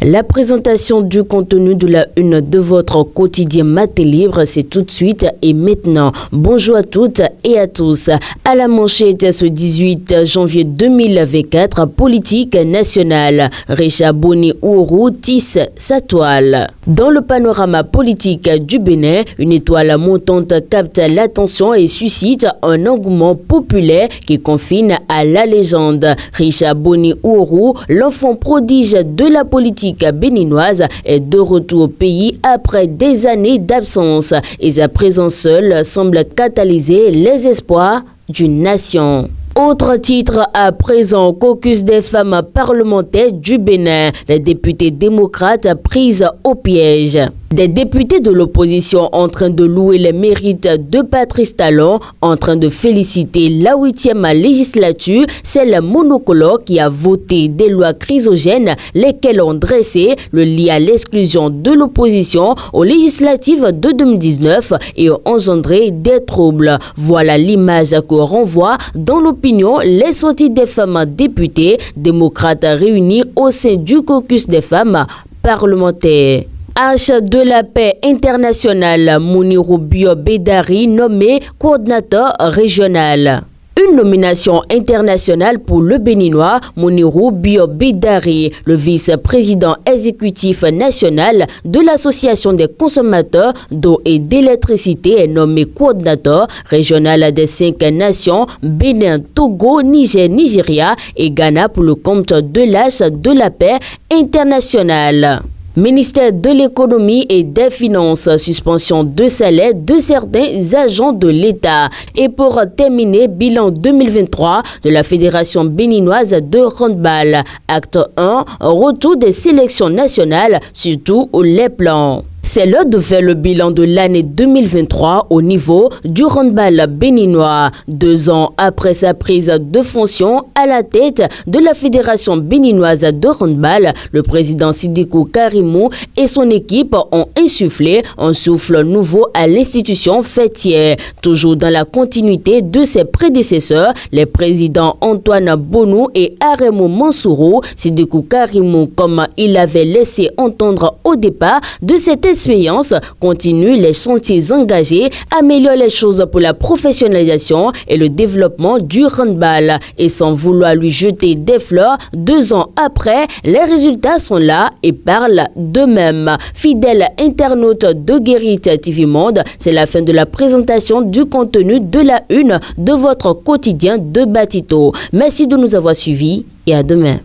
La présentation du contenu de la une de votre quotidien Matin Libre, c'est tout de suite et maintenant. Bonjour à toutes et à tous. À la manchette ce 18 janvier 2024, politique nationale. Richard Boni Ouroux tisse sa toile. Dans le panorama politique du Bénin, une étoile montante capte l'attention et suscite un engouement populaire qui confine à la légende. Richard Boni Ouroux, l'enfant prodige de la politique béninoise, est de retour au pays après des années d'absence et sa présence seule semble catalyser les espoirs d'une nation. Autre titre à présent, caucus des femmes parlementaires du Bénin, les députés démocrates prises au piège. Des députés de l'opposition en train de louer les mérites de Patrice Talon, en train de féliciter la 8e législature, c'est le monocolore qui a voté des lois chrysogènes, lesquelles ont dressé le lit à l'exclusion de l'opposition aux législatives de 2019 et ont engendré des troubles. Voilà l'image que renvoie dans l'opinion les sorties des femmes députées démocrates réunies au sein du caucus des femmes parlementaires. Arche de la paix internationale, Mounirou Bio-Bédari nommé coordinateur régional. Une nomination internationale pour le Béninois Mounirou Bio-Bédari, le vice-président exécutif national de l'Association des consommateurs d'eau et d'électricité, est nommé coordinateur régional des 5 nations Bénin, Togo, Niger, Nigeria et Ghana pour le compte de l'Arche de la paix internationale. Ministère de l'économie et des finances, suspension de salaire de certains agents de l'État. Et pour terminer, bilan 2023 de la Fédération béninoise de handball. Acte 1, retour des sélections nationales, surtout les plans. C'est l'heure de faire le bilan de l'année 2023 au niveau du handball béninois. 2 ans après sa prise de fonction à la tête de la Fédération béninoise de handball, le président Sidiko Karimou et son équipe ont insufflé un souffle nouveau à l'institution fêtière. Toujours dans la continuité de ses prédécesseurs, les présidents Antoine Bonou et Aremo Mansourou, Sidiko Karimou, comme il avait laissé entendre au départ de cette expérience, continue les chantiers engagés, améliore les choses pour la professionnalisation et le développement du handball. Et sans vouloir lui jeter des fleurs, 2 ans après, les résultats sont là et parlent d'eux-mêmes. Fidèles internautes de Guérit TV Monde, c'est la fin de la présentation du contenu de la une de votre quotidien de Batito. Merci de nous avoir suivis et à demain.